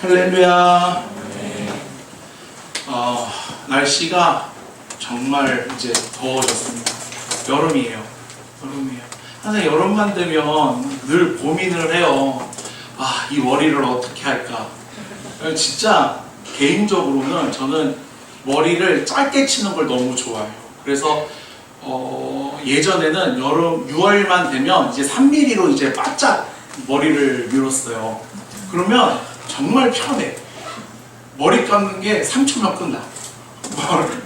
할렐루야. 날씨가 정말 이제 더워졌습니다. 여름이에요. 항상 여름만 되면 늘 고민을 해요. 이 머리를 어떻게 할까? 진짜 개인적으로는 저는 머리를 짧게 치는 걸 너무 좋아해요. 그래서 예전에는 여름 6월만 되면 이제 3mm로 이제 바짝 머리를 밀었어요. 그러면 정말 편해. 머리 감는 게 3초면 끝나.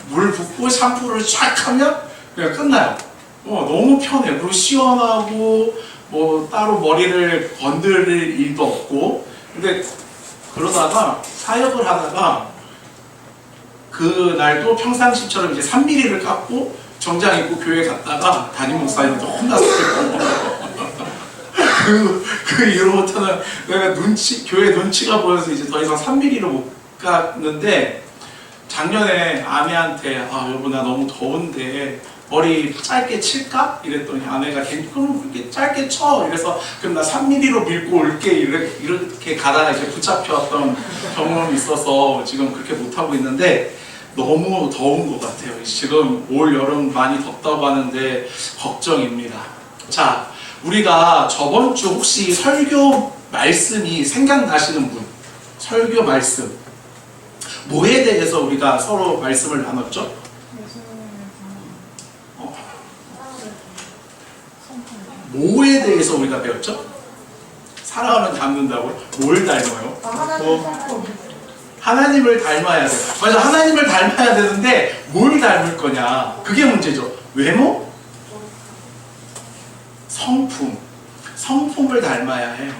물 붓고 샴푸를 쫙 하면 그냥 끝나요. 너무 편해. 그리고 시원하고 뭐 따로 머리를 건드릴 일도 없고. 근데 그러다가 사역을 하다가 그날도 평상시처럼 이제 3mm를 깎고 정장 입고 교회 갔다가 담임 목사님한테 혼났어요. 그 이후로부터는 내가 교회 눈치가 보여서 이제 더 이상 3mm로 못 갔는데, 작년에 아내한테 여보 나 너무 더운데 머리 짧게 칠까? 이랬더니 아내가 그럼 그렇게 짧게 쳐. 이래서 그럼 나 3mm로 밀고 올게. 이렇게 가다가 이제 붙잡혔던 경험이 있어서 지금 그렇게 못하고 있는데, 너무 더운 것 같아요. 지금 올 여름 많이 덥다고 하는데 걱정입니다. 자, 우리가 저번 주 혹시 설교 말씀이 생각나시는 분? 설교 말씀 뭐에 대해서 우리가 서로 말씀을 나눴죠? 뭐에 대해서 우리가 배웠죠? 사랑하면 닮는다고요? 뭘 닮아요? 하나님을 닮아야 돼요. 맞아, 하나님을 닮아야 되는데 뭘 닮을 거냐? 그게 문제죠. 외모? 성품을 닮아야 해요.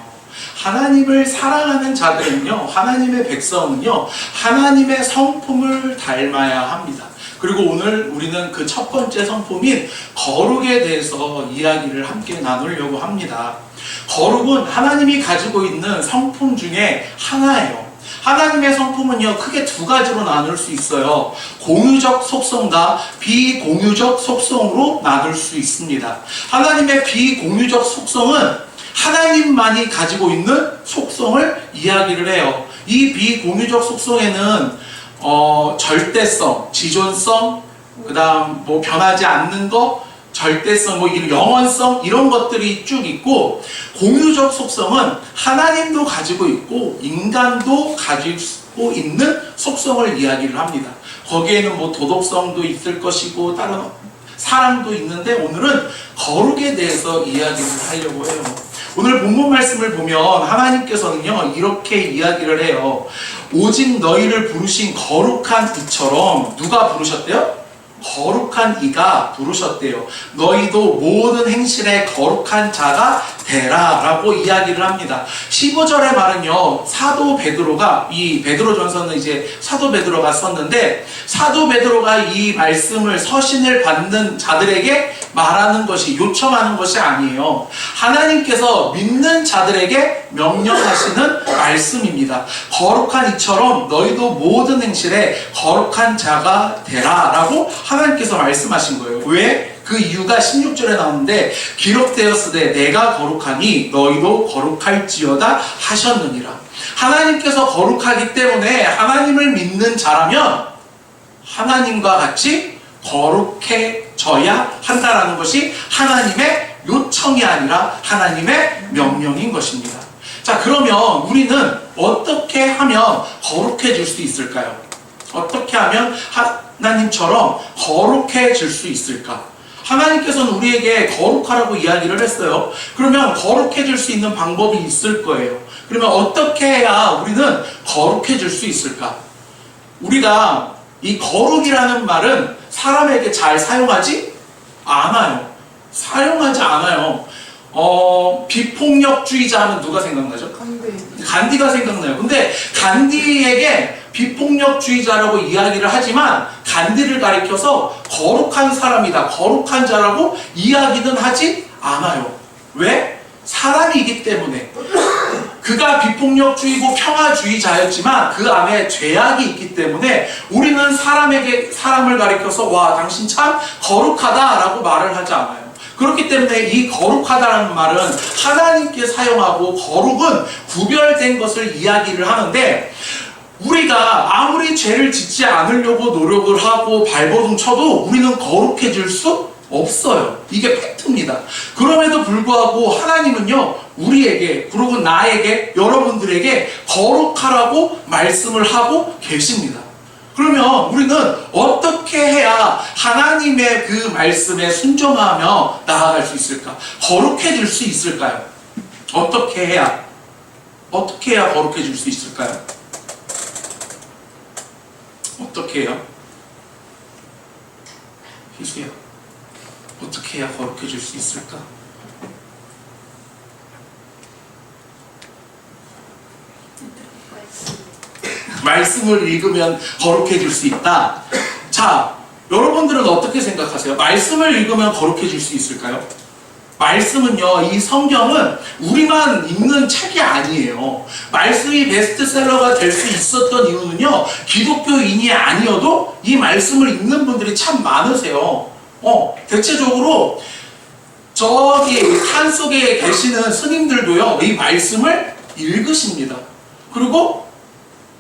하나님을 사랑하는 자들은요, 하나님의 백성은요, 하나님의 성품을 닮아야 합니다. 그리고 오늘 우리는 그 첫 번째 성품인 거룩에 대해서 이야기를 함께 나누려고 합니다. 거룩은 하나님이 가지고 있는 성품 중에 하나예요. 하나님의 성품은요, 크게 두 가지로 나눌 수 있어요. 공유적 속성과 비공유적 속성으로 나눌 수 있습니다. 하나님의 비공유적 속성은 하나님만이 가지고 있는 속성을 이야기를 해요. 이 비공유적 속성에는 절대성, 지존성, 그 다음 뭐 변하지 않는 거, 절대성, 영원성, 이런 것들이 쭉 있고, 공유적 속성은 하나님도 가지고 있고 인간도 가지고 있는 속성을 이야기를 합니다. 거기에는 뭐 도덕성도 있을 것이고 다른 사랑도 있는데, 오늘은 거룩에 대해서 이야기를 하려고 해요. 오늘 본문 말씀을 보면 하나님께서는요, 이렇게 이야기를 해요. 오직 너희를 부르신 거룩한 이처럼, 누가 부르셨대요? 거룩한 이가 부르셨대요. 너희도 모든 행실에 거룩한 자가 되라 라고 이야기를 합니다. 15절의 말은요, 사도 베드로가, 이 베드로전서는 이제 사도 베드로가 썼는데, 사도 베드로가 이 말씀을, 서신을 받는 자들에게 말하는 것이, 요청하는 것이 아니에요. 하나님께서 믿는 자들에게 명령하시는 말씀입니다. 거룩한 이처럼 너희도 모든 행실에 거룩한 자가 되라 라고 하나님께서 말씀하신 거예요. 왜? 그 이유가 16절에 나오는데, 기록되었으되 내가 거룩하니 너희도 거룩할지어다 하셨느니라. 하나님께서 거룩하기 때문에 하나님을 믿는 자라면 하나님과 같이 거룩해져야 한다라는 것이 하나님의 요청이 아니라 하나님의 명령인 것입니다. 자, 그러면 우리는 어떻게 하면 거룩해질 수 있을까요? 어떻게 하면 하나님처럼 거룩해질 수 있을까? 하나님께서는 우리에게 거룩하라고 이야기를 했어요. 그러면 거룩해질 수 있는 방법이 있을 거예요. 그러면 어떻게 해야 우리는 거룩해질 수 있을까? 우리가 이 거룩이라는 말은 사람에게 잘 사용하지 않아요. 비폭력주의자 하면 누가 생각나죠? 간디가 생각나요. 근데 간디에게 비폭력주의자라고 이야기를 하지만 간디를 가리켜서 거룩한 사람이다, 거룩한 자라고 이야기는 하지 않아요. 왜? 사람이기 때문에. 그가 비폭력주의고 평화주의자였지만 그 안에 죄악이 있기 때문에 우리는 사람을 가리켜서 와, 당신 참 거룩하다라고 말을 하지 않아요. 그렇기 때문에 이 거룩하다는 말은 하나님께 사용하고 거룩은 구별된 것을 이야기를 하는데, 우리가 아무리 죄를 짓지 않으려고 노력을 하고 발버둥 쳐도 우리는 거룩해질 수 없어요. 이게 팩트입니다. 그럼에도 불구하고 하나님은요, 우리에게, 그리고 나에게, 여러분들에게 거룩하라고 말씀을 하고 계십니다. 그러면 우리는 어떻게 해야 하나님의 그 말씀에 순종하며 나아갈 수 있을까? 거룩해질 수 있을까요? 어떻게 해야 거룩해질 수 있을까요? 어떻게 해요? 희수야, 어떻게 해야 거룩해질 수 있을까? 말씀을 읽으면 거룩해질 수 있다. 자, 여러분들은 어떻게 생각하세요? 말씀을 읽으면 거룩해질 수 있을까요? 말씀은요, 이 성경은 우리만 읽는 책이 아니에요. 말씀이 베스트셀러가 될 수 있었던 이유는요, 기독교인이 아니어도 이 말씀을 읽는 분들이 참 많으세요. 대체적으로 저기 산속에 계시는 스님들도요, 이 말씀을 읽으십니다. 그리고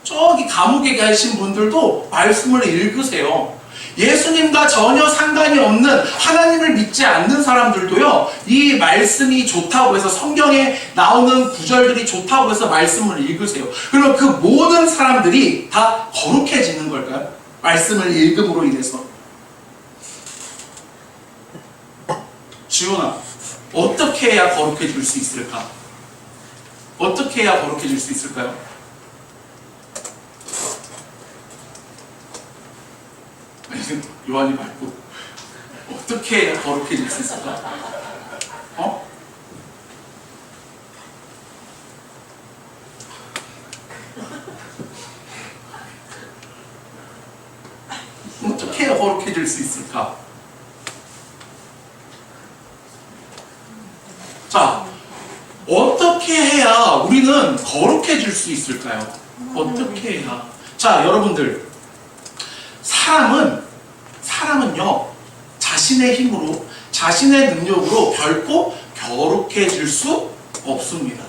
저기 감옥에 계신 분들도 말씀을 읽으세요. 예수님과 전혀 상관이 없는, 하나님을 믿지 않는 사람들도요, 이 말씀이 좋다고 해서, 성경에 나오는 구절들이 좋다고 해서 말씀을 읽으세요. 그러면 그 모든 사람들이 다 거룩해지는 걸까요? 말씀을 읽음으로 인해서. 지훈아, 어떻게 해야 거룩해질 수 있을까? 어떻게 해야 거룩해질 수 있을까요? 요한이 말고, 어떻게 해야 거룩해질 수 있을까? 어떻게 해야 거룩해질 수 있을까? 자, 어떻게 해야 우리는 거룩해질 수 있을까요? 어떻게 해야? 자, 여러분들, 사람은요, 자신의 힘으로, 자신의 능력으로 결코 거룩해질 수 없습니다.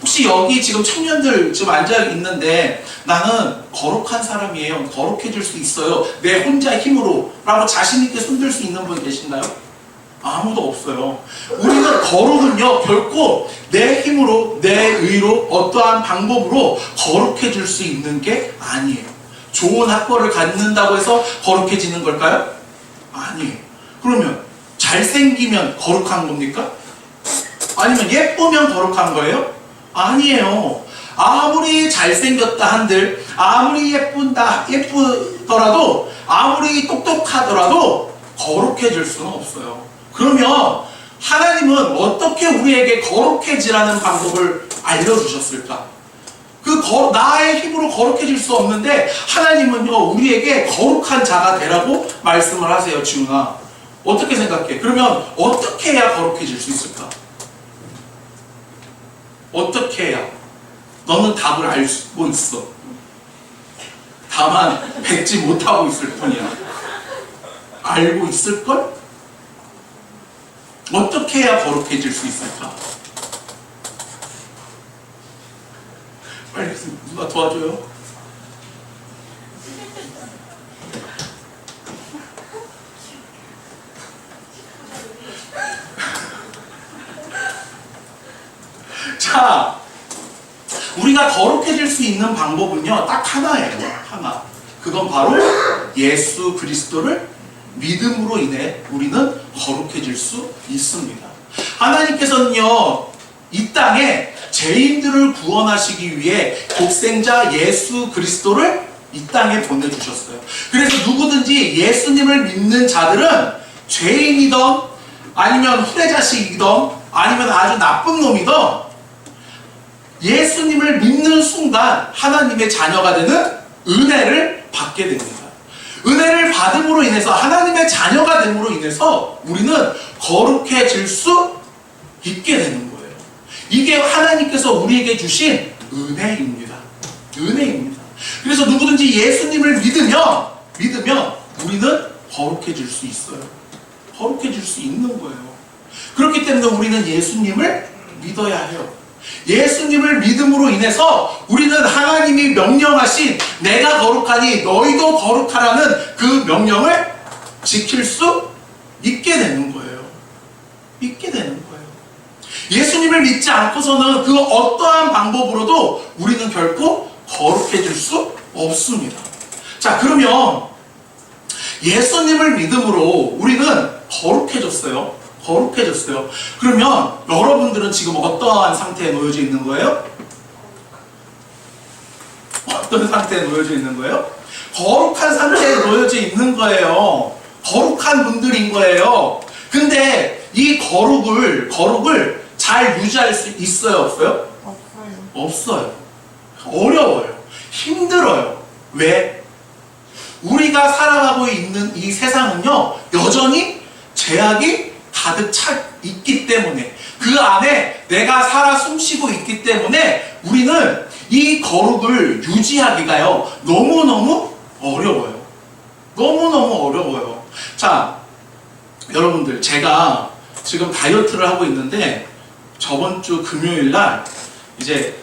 혹시 여기 지금 청년들 지금 앉아 있는데, 나는 거룩한 사람이에요, 거룩해질 수 있어요, 내 혼자 힘으로 라고 자신있게 손들 수 있는 분 계신가요? 아무도 없어요. 우리는 거룩은요, 결코 내 힘으로, 내 의로, 어떠한 방법으로 거룩해질 수 있는 게 아니에요. 좋은 학벌을 갖는다고 해서 거룩해지는 걸까요? 아니에요. 그러면 잘생기면 거룩한 겁니까? 아니면 예쁘면 거룩한 거예요? 아니에요. 아무리 잘생겼다 한들, 아무리 예쁘더라도, 아무리 똑똑하더라도 거룩해질 수는 없어요. 그러면 하나님은 어떻게 우리에게 거룩해지라는 방법을 알려주셨을까? 나의 힘으로 거룩해질 수 없는데, 하나님은요, 우리에게 거룩한 자가 되라고 말씀을 하세요. 지훈아, 어떻게 생각해? 그러면 어떻게 해야 거룩해질 수 있을까? 어떻게 해야? 너는 답을 알고 있어. 다만 뱉지 못하고 있을 뿐이야. 알고 있을걸? 어떻게 해야 거룩해질 수 있을까? 빨리 누가 도와줘요? 자, 우리가 거룩해질 수 있는 방법은요, 딱 하나예요. 하나. 그건 바로 예수 그리스도를 믿음으로 인해 우리는 거룩해질 수 있습니다. 하나님께서는요, 이 땅에 죄인들을 구원하시기 위해 독생자 예수 그리스도를 이 땅에 보내주셨어요. 그래서 누구든지 예수님을 믿는 자들은 죄인이든, 아니면 후레자식이든, 아니면 아주 나쁜 놈이든, 예수님을 믿는 순간 하나님의 자녀가 되는 은혜를 받게 됩니다. 은혜를 받음으로 인해서, 하나님의 자녀가 됨으로 인해서 우리는 거룩해질 수 있게 되는 거예요. 이게 하나님께서 우리에게 주신 은혜입니다. 은혜입니다. 그래서 누구든지 예수님을 믿으면 우리는 거룩해질 수 있어요. 거룩해질 수 있는 거예요. 그렇기 때문에 우리는 예수님을 믿어야 해요. 예수님을 믿음으로 인해서 우리는 하나님이 명령하신 내가 거룩하니 너희도 거룩하라는 그 명령을 지킬 수 있게 되는 거예요. 있게 되는 거예요. 예수님을 믿지 않고서는 그 어떠한 방법으로도 우리는 결코 거룩해질 수 없습니다. 자, 그러면 예수님을 믿음으로 우리는 거룩해졌어요. 거룩해졌어요. 그러면 여러분들은 지금 어떠한 상태에 놓여져 있는 거예요? 어떤 상태에 놓여져 있는 거예요? 거룩한 상태에 놓여져 있는 거예요. 거룩한 분들인 거예요. 근데 이 거룩을 잘 유지할 수 있어요? 없어요? 없어요. 어려워요. 힘들어요. 왜? 우리가 살아가고 있는 이 세상은요, 여전히 죄악이 가득 차 있기 때문에, 그 안에 내가 살아 숨쉬고 있기 때문에 우리는 이 거룩을 유지하기가요, 너무너무 어려워요. 너무너무 어려워요. 자, 여러분들, 제가 지금 다이어트를 하고 있는데 저번 주 금요일 날 이제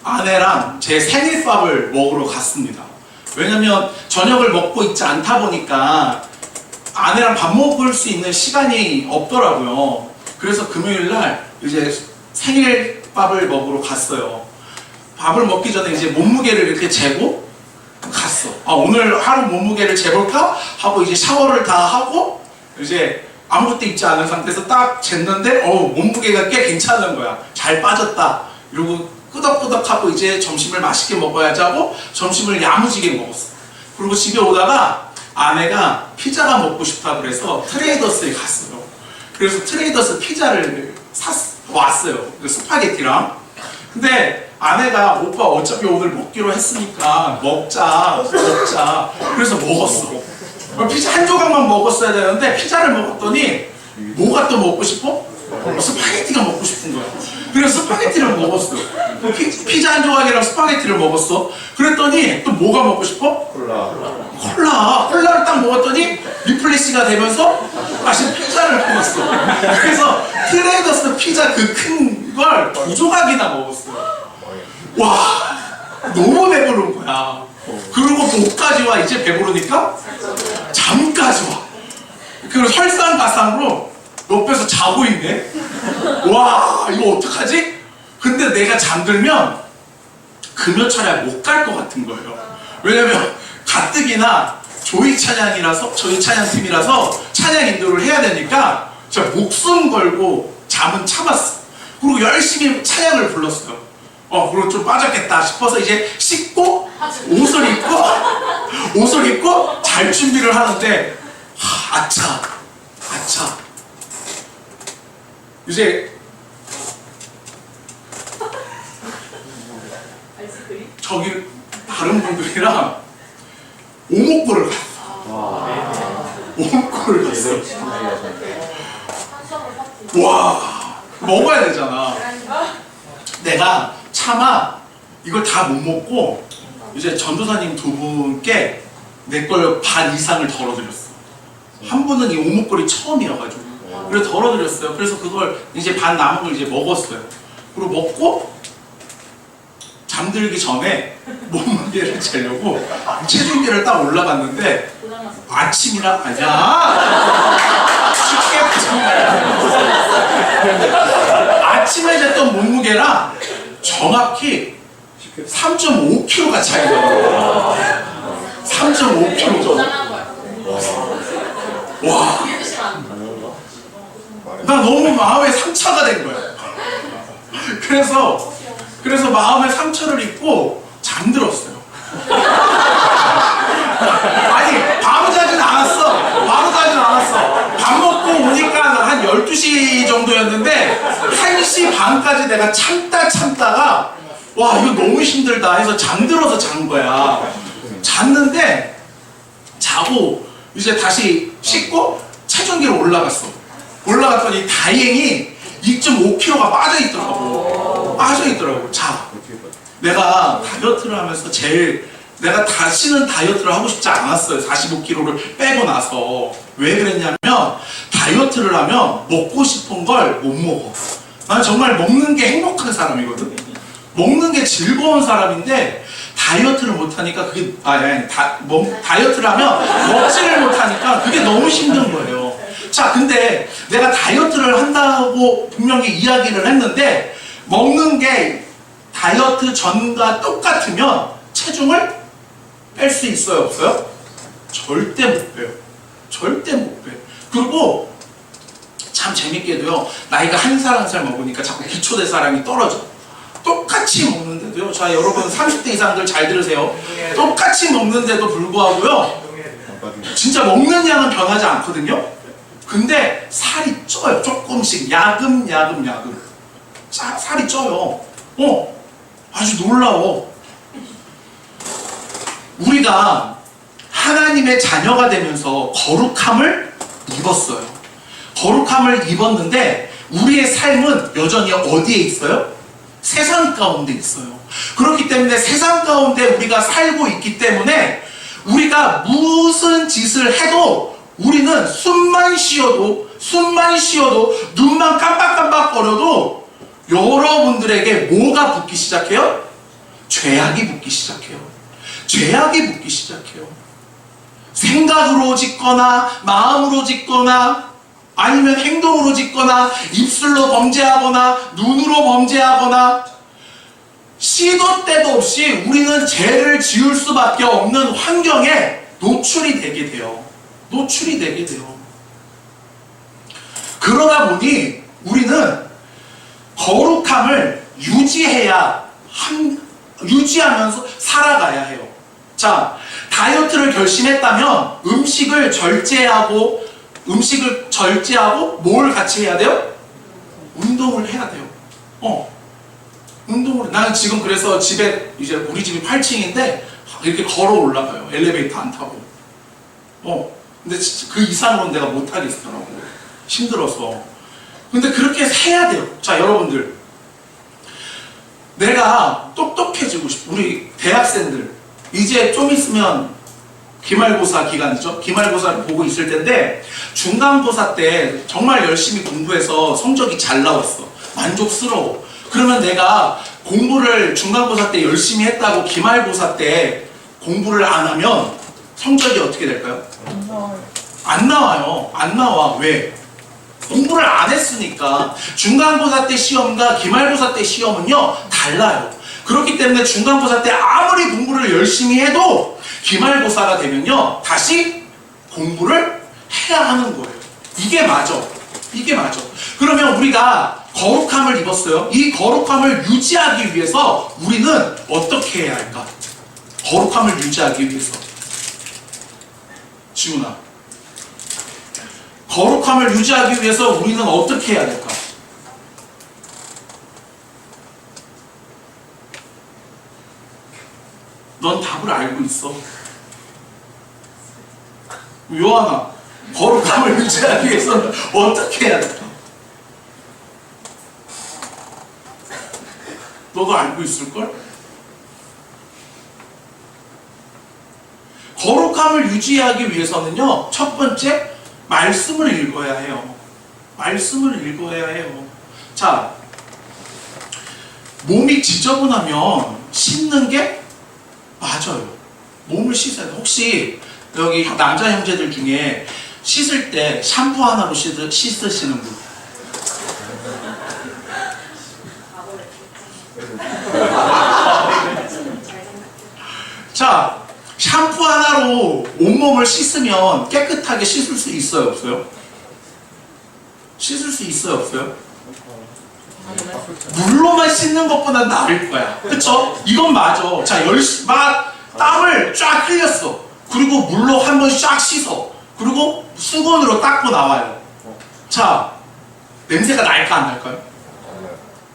아내랑 제 생일밥을 먹으러 갔습니다. 왜냐면 저녁을 먹고 있지 않다 보니까 아내랑 밥 먹을 수 있는 시간이 없더라고요. 그래서 금요일 날 이제 생일밥을 먹으러 갔어요. 밥을 먹기 전에 이제 몸무게를 이렇게 재고 갔어. 아, 오늘 하루 몸무게를 재볼까? 하고 이제 샤워를 다 하고 이제 아무것도 입지 않은 상태에서 딱 쟀는데 몸무게가 꽤 괜찮은 거야. 잘 빠졌다. 이러고 끄덕끄덕하고 이제 점심을 맛있게 먹어야지 하고 점심을 야무지게 먹었어. 그리고 집에 오다가 아내가 피자가 먹고 싶다 그래서 트레이더스에 갔어요. 그래서 트레이더스 피자를 왔어요. 스파게티랑. 근데 아내가 오빠 어차피 오늘 먹기로 했으니까 먹자. 그래서 먹었어. 피자 한 조각만 먹었어야 되는데 피자를 먹었더니 뭐가 또 먹고 싶어? 스파게티가 먹고 싶은 거야. 그래서 스파게티를 먹었어. 피자 한 조각이랑 스파게티를 먹었어. 그랬더니 또 뭐가 먹고 싶어? 콜라를 딱 먹었더니 리플레시가 되면서 다시 피자를 먹었어. 그래서 트레이더스 피자 그 큰 걸 2조각이나 먹었어. 와, 너무 배부른 거야. 그리고 목까지 와. 이제 배부르니까 잠까지 와. 그리고 설상가상으로 옆에서 자고 있네. 와, 이거 어떡하지? 근데 내가 잠들면 금요철에 못 갈 것 같은 거예요. 왜냐면 가뜩이나 저희 찬양팀이라서 찬양 인도를 해야 되니까 제가 목숨 걸고 잠은 참았어. 그리고 열심히 찬양을 불렀어요. 그리고 좀 빠졌겠다 싶어서 이제 씻고 옷을 입고 잘 준비를 하는데 아차 이제 저기 다른 분들이랑 오목골을 갔어요. 와, 먹어야 되잖아. 내가 차마 이걸 다 못 먹고 이제 전도사님 두 분께 내 걸 반 이상을 덜어드렸어. 한 분은 이 오목골이 처음이어가지고 그래서 덜어드렸어요. 그래서 그걸 이제 반 남은 걸 이제 먹었어요. 그리고 먹고 잠들기 전에 몸무게를 재려고 체중계를 딱 올라갔는데 아침이라 쉽게 아침에 쟀던 몸무게랑 정확히 3.5kg가 차이가 나요. 3.5kg. 와, 나 너무 마음에 상처가 된 거야. 그래서 마음에 상처를 입고 잠들었어요. 아니, 바로 자진 않았어. 밥 먹고 오니까 한 12시 정도였는데 1시 반까지 내가 참다가 와, 이거 너무 힘들다 해서 잠들어서 잔 거야. 잤는데 자고 이제 다시 씻고 체중계로 올라갔더니 다행히 2.5kg가 빠져있더라고. 자, 내가 다이어트를 하면서 제일 내가 다시는 다이어트를 하고 싶지 않았어요. 45kg를 빼고 나서. 왜 그랬냐면 다이어트를 하면 먹고 싶은 걸 못 먹어. 난 정말 먹는 게 행복한 사람이거든. 먹는 게 즐거운 사람인데 다이어트를 못하니까 그게 다이어트를 하면 먹지를 못하니까 그게 너무 힘든 거예요. 자, 근데 내가 다이어트를 한다고 분명히 이야기를 했는데 먹는 게 다이어트 전과 똑같으면 체중을 뺄 수 있어요, 없어요? 절대 못 빼요. 절대 못 빼요. 그리고 참 재밌게도요, 나이가 한 살 한 살 먹으니까 자꾸 기초대사량이 떨어져. 똑같이 먹는데도요, 자, 여러분 30대 이상들 잘 들으세요. 똑같이 먹는데도 불구하고요, 진짜 먹는 양은 변하지 않거든요. 근데 살이 쪄요. 조금씩 야금. 살이 쪄요. 아주 놀라워. 우리가 하나님의 자녀가 되면서 거룩함을 입었어요. 거룩함을 입었는데 우리의 삶은 여전히 어디에 있어요? 세상 가운데 있어요. 그렇기 때문에 세상 가운데 우리가 살고 있기 때문에 우리가 무슨 짓을 해도 우리는 숨만 쉬어도 눈만 깜빡깜빡거려도 여러분들에게 뭐가 붙기 시작해요? 죄악이 붙기 시작해요. 죄악이 붙기 시작해요. 생각으로 짓거나 마음으로 짓거나 아니면 행동으로 짓거나 입술로 범죄하거나 눈으로 범죄하거나 시도 때도 없이 우리는 죄를 지을 수밖에 없는 환경에 노출이 되게 돼요. 그러다 보니 우리는 거룩함을 유지하면서 살아가야 해요. 자, 다이어트를 결심했다면 음식을 절제하고 뭘 같이 해야 돼요? 운동을 해야 돼요. 나는 지금 그래서 집에 이제 우리 집이 8층인데 이렇게 걸어 올라가요. 엘리베이터 안 타고. 근데 그 이상으로는 내가 못 하겠더라고. 힘들어서. 근데 그렇게 해야 돼요. 자, 여러분들. 내가 똑똑해지고 싶어. 우리 대학생들. 이제 좀 있으면 기말고사 기간이죠. 기말고사를 보고 있을 텐데 중간고사 때 정말 열심히 공부해서 성적이 잘 나왔어. 만족스러워. 그러면 내가 공부를 중간고사 때 열심히 했다고 기말고사 때 공부를 안 하면 성적이 어떻게 될까요? 안 나와요. 안 나와. 왜? 공부를 안 했으니까. 중간고사 때 시험과 기말고사 때 시험은요 달라요. 그렇기 때문에 중간고사 때 아무리 공부를 열심히 해도 기말고사가 되면요 다시 공부를 해야 하는 거예요. 이게 맞아. 그러면 우리가 거룩함을 입었어요. 이 거룩함을 유지하기 위해서 우리는 어떻게 해야 할까? 거룩함을 유지하기 위해서. 지훈아, 거룩함을 유지하기 위해서 우리는 어떻게 해야 될까? 넌 답을 알고 있어. 요한아, 거룩함을 유지하기 위해서는 어떻게 해야 될까? 너도 알고 있을걸? 거룩함을 유지하기 위해서는요, 첫 번째, 말씀을 읽어야 해요. 자, 몸이 지저분하면 씻는 게 맞아요. 몸을 씻어야 돼. 혹시 여기 남자 형제들 중에 씻을 때 샴푸 하나로 씻으시는 분? 자, 샴푸 하나로 온몸을 씻으면 깨끗하게 씻을 수 있어요, 없어요? 씻을 수 있어요, 없어요? 물로만 씻는 것보다 나을 거야. 그쵸? 이건 맞아. 자, 땀을 쫙 흘렸어. 그리고 물로 한번 쫙 씻어. 그리고 수건으로 닦고 나와요. 자, 냄새가 날까 안 날까요?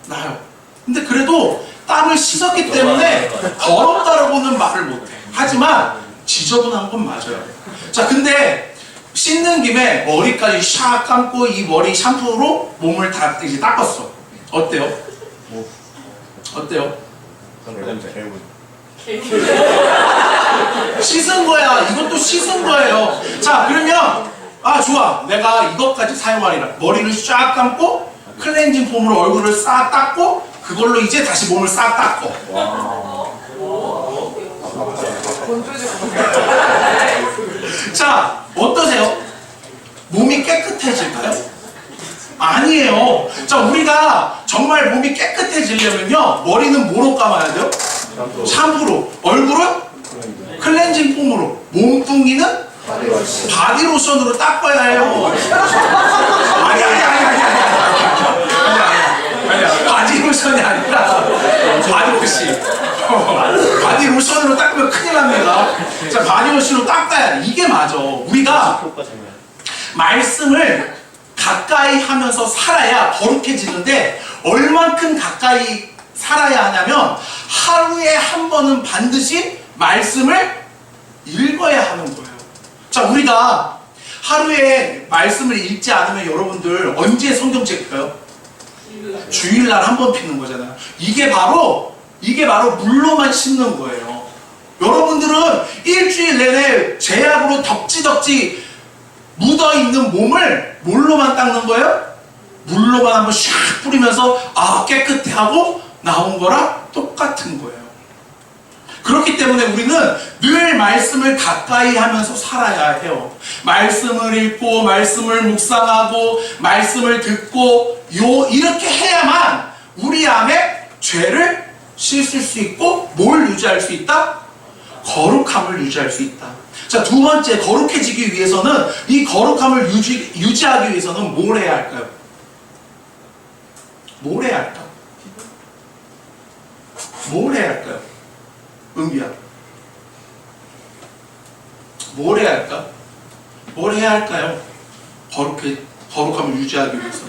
나요. 근데 그래도 땀을 씻었기 때문에 더럽다라고는 말을 못해. 하지만 지저분한 건 맞아요. 자, 근데 씻는 김에 머리까지 샥 감고 이 머리 샴푸로 몸을 다 이제 닦았어. 어때요? 어때요? 씻은 거야. 이것도 씻은 거예요. 자, 그러면 좋아. 내가 이것까지 사용하리라. 머리를 쫙 감고 클렌징 폼으로 얼굴을 싹 닦고 그걸로 이제 다시 몸을 싹 닦고. 자, 어떠세요? 몸이 깨끗해질까요? 아니에요. 자, 우리가 정말 몸이 깨끗해지려면요, 머리는 뭐로 감아야 돼요? 샴푸로. 얼굴은 클렌징 폼으로. 몸뚱이는 바디로션으로 닦아야 해요. 아니. 바디로션이 아니라 바디로션으로 닦으면 큰일 납니다. 자, 바디로션으로 닦아야 돼. 이게 맞아. 우리가 말씀을 가까이 하면서 살아야 거룩해지는데, 얼만큼 가까이 살아야 하냐면 하루에 한 번은 반드시 말씀을 읽어야 하는 거예요. 자, 우리가 하루에 말씀을 읽지 않으면 여러분들 언제 성경책 읽어요? 주일날 한 번 피는 거잖아요. 이게 바로 물로만 씻는 거예요. 여러분들은 일주일 내내 죄악으로 덕지덕지 묻어있는 몸을 뭘로만 닦는 거예요? 물로만 한번 샥 뿌리면서 깨끗해 하고 나온 거랑 똑같은 거예요. 그렇기 때문에 우리는 늘 말씀을 가까이 하면서 살아야 해요. 말씀을 읽고 말씀을 묵상하고 말씀을 듣고 이렇게 해야만 우리 안에 죄를 씻을 수 있고 뭘 유지할 수 있다? 거룩함을 유지할 수 있다. 자, 두 번째, 거룩해지기 위해서는, 이 거룩함을 유지하기 위해서는 뭘 해야 할까요? 뭘 해야 할까? 뭘 해야 할까요? 은비야, 뭘 해야 할까? 뭘 해야 할까요? 거룩함을 유지하기 위해서.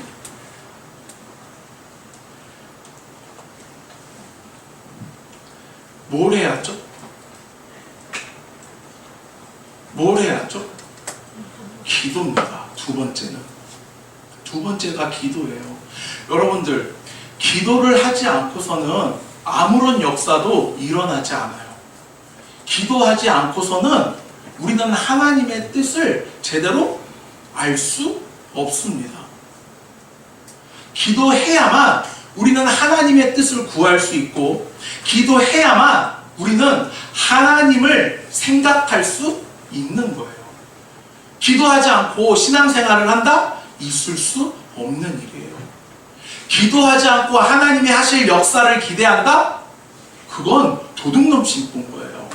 뭘 해야 하죠? 뭘 해야 하죠? 기도입니다. 두 번째가 기도예요. 여러분들, 기도를 하지 않고서는 아무런 역사도 일어나지 않아요. 기도하지 않고서는 우리는 하나님의 뜻을 제대로 알 수 없습니다. 기도해야만 우리는 하나님의 뜻을 구할 수 있고, 기도해야만 우리는 하나님을 생각할 수 있는 거예요. 기도하지 않고 신앙생활을 한다? 있을 수 없는 일이에요. 기도하지 않고 하나님이 하실 역사를 기대한다? 그건 도둑놈친 꾼 거예요.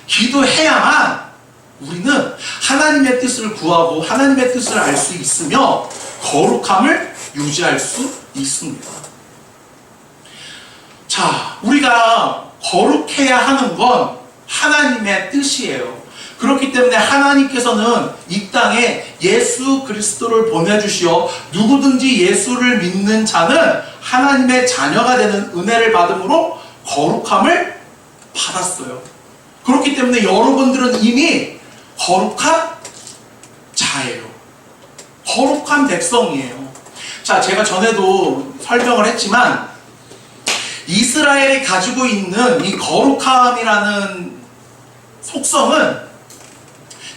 기도해야만 우리는 하나님의 뜻을 구하고 하나님의 뜻을 알 수 있으며 거룩함을 유지할 수 있습니다. 자, 우리가 거룩해야 하는 건 하나님의 뜻이에요. 그렇기 때문에 하나님께서는 이 땅에 예수 그리스도를 보내주시어 누구든지 예수를 믿는 자는 하나님의 자녀가 되는 은혜를 받음으로 거룩함을 받았어요. 그렇기 때문에 여러분들은 이미 거룩한 자예요. 거룩한 백성이에요. 자, 제가 전에도 설명을 했지만 이스라엘이 가지고 있는 이 거룩함이라는 속성은,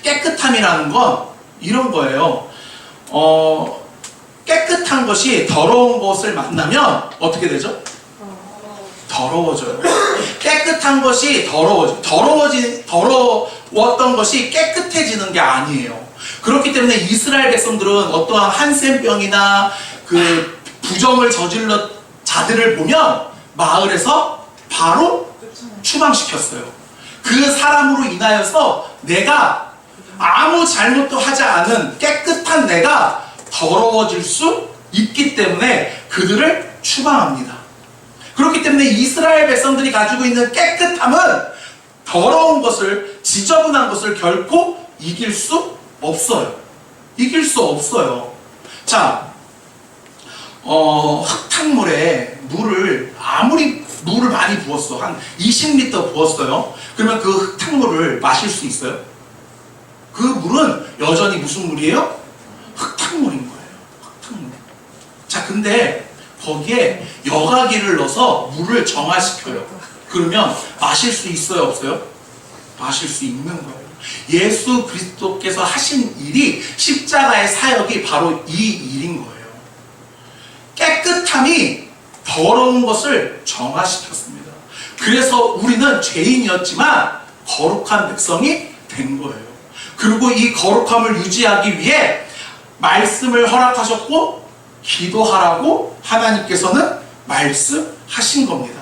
깨끗함이라는 건 이런 거예요. 깨끗한 것이 더러운 것을 만나면 어떻게 되죠? 더러워져요. 깨끗한 것이 더러웠던 것이 깨끗해지는 게 아니에요. 그렇기 때문에 이스라엘 백성들은 어떠한 한센병이나 그 부정을 저질러 자들을 보면 마을에서 바로 추방시켰어요. 그 사람으로 인하여서 내가 아무 잘못도 하지 않은 깨끗한 내가 더러워질 수 있기 때문에 그들을 추방합니다. 그렇기 때문에 이스라엘 백성들이 가지고 있는 깨끗함은 더러운 것을, 지저분한 것을 결코 이길 수 없어요. 이길 수 없어요. 자, 흙탕물에 물을 많이 부었어. 한 20리터 부었어요. 그러면 그 흙탕물을 마실 수 있어요? 그 물은 여전히 무슨 물이에요? 흙탕물인 거예요. 흙탕물. 자, 근데 거기에 여과기를 넣어서 물을 정화시켜요. 그러면 마실 수 있어요? 없어요? 마실 수 있는 거예요. 예수 그리스도께서 하신 일이, 십자가의 사역이 바로 이 일인 거예요. 깨끗함이 더러운 것을 정화시켰습니다. 그래서 우리는 죄인이었지만 거룩한 백성이 된 거예요. 그리고 이 거룩함을 유지하기 위해 말씀을 허락하셨고 기도하라고 하나님께서는 말씀하신 겁니다.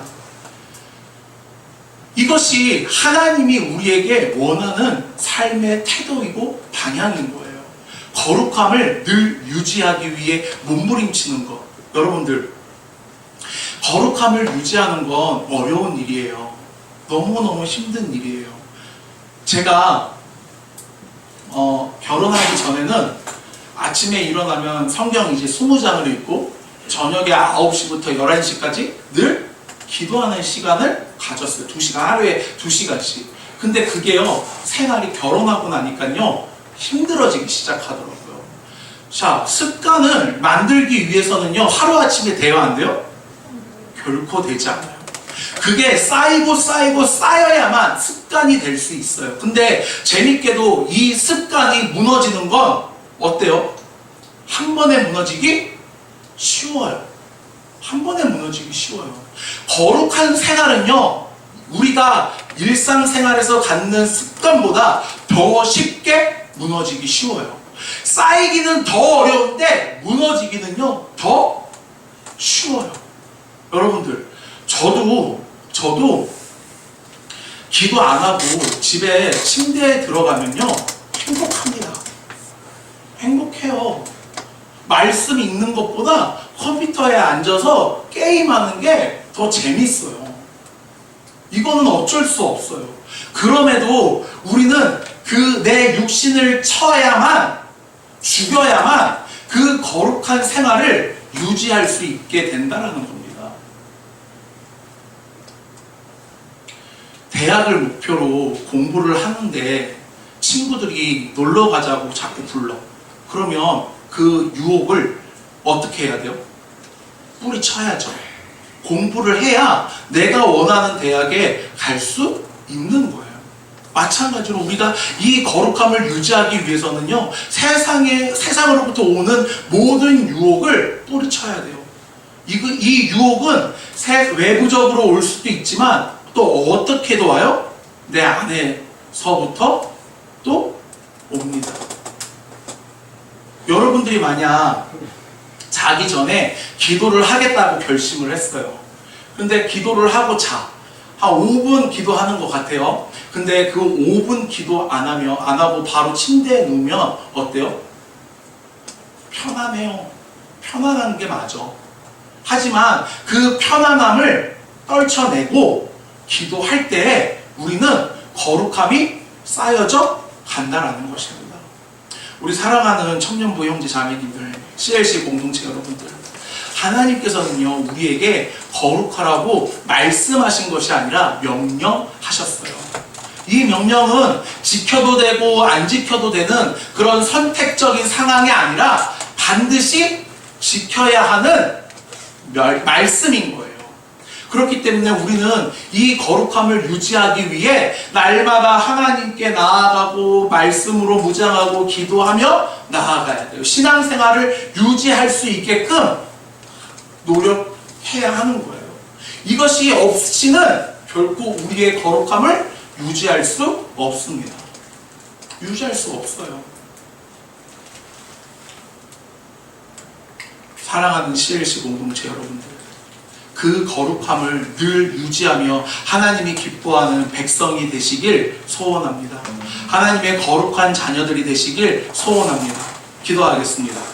이것이 하나님이 우리에게 원하는 삶의 태도이고 방향인 거예요. 거룩함을 늘 유지하기 위해 몸부림치는 것. 여러분들, 거룩함을 유지하는 건 어려운 일이에요. 너무너무 힘든 일이에요. 제가 결혼하기 전에는 아침에 일어나면 성경 이제 20장을 읽고 저녁에 9시부터 11시까지 늘 기도하는 시간을 가졌어요. 2시간, 하루에 2시간씩. 근데 그게요, 생활이 결혼하고 나니까요, 힘들어지기 시작하더라고요. 자, 습관을 만들기 위해서는요, 하루아침에 돼야 안 돼요? 결코 되지 않아요. 그게 쌓이고 쌓여야만 습관이 될 수 있어요. 근데 재밌게도 이 습관이 무너지는 건 어때요? 한 번에 무너지기 쉬워요. 한 번에 무너지기 쉬워요. 거룩한 생활은요, 우리가 일상생활에서 갖는 습관보다 더 쉽게 무너지기 쉬워요. 쌓이기는 더 어려운데 무너지기는요, 더 쉬워요. 여러분들, 저도 기도 안 하고 집에 침대에 들어가면요, 행복합니다. 행복해요. 말씀 읽는 것보다 컴퓨터에 앉아서 게임하는 게 더 재밌어요. 이거는 어쩔 수 없어요. 그럼에도 우리는 그 내 육신을 쳐야만, 죽여야만 그 거룩한 생활을 유지할 수 있게 된다는 겁니다. 대학을 목표로 공부를 하는데 친구들이 놀러 가자고 자꾸 불러. 그러면 그 유혹을 어떻게 해야 돼요? 뿌리쳐야죠. 공부를 해야 내가 원하는 대학에 갈 수 있는 거예요. 마찬가지로 우리가 이 거룩함을 유지하기 위해서는요, 세상으로부터 오는 모든 유혹을 뿌리쳐야 돼요. 이 유혹은 외부적으로 올 수도 있지만 또 어떻게도 와요? 내 안에서부터 또 옵니다. 여러분들이 만약 자기 전에 기도를 하겠다고 결심을 했어요. 근데 기도를 하고 한 5분 기도하는 것 같아요. 근데 그 5분 기도 안 하고 바로 침대에 누우면 어때요? 편안해요. 편안한 게 맞아. 하지만 그 편안함을 떨쳐내고 기도할 때 우리는 거룩함이 쌓여져 간다라는 것입니다. 우리 사랑하는 청년부 형제 자매님들, CLC 공동체 여러분들, 하나님께서는요, 우리에게 거룩하라고 말씀하신 것이 아니라 명령하셨어요. 이 명령은 지켜도 되고 안 지켜도 되는 그런 선택적인 상황이 아니라 반드시 지켜야 하는 말씀인 거예요. 그렇기 때문에 우리는 이 거룩함을 유지하기 위해 날마다 하나님께 나아가고 말씀으로 무장하고 기도하며 나아가야 돼요. 신앙생활을 유지할 수 있게끔 노력해야 하는 거예요. 이것이 없이는 결코 우리의 거룩함을 유지할 수 없습니다. 유지할 수 없어요. 사랑하는 CLC 공동체 여러분들, 그 거룩함을 늘 유지하며 하나님이 기뻐하는 백성이 되시길 소원합니다. 하나님의 거룩한 자녀들이 되시길 소원합니다. 기도하겠습니다.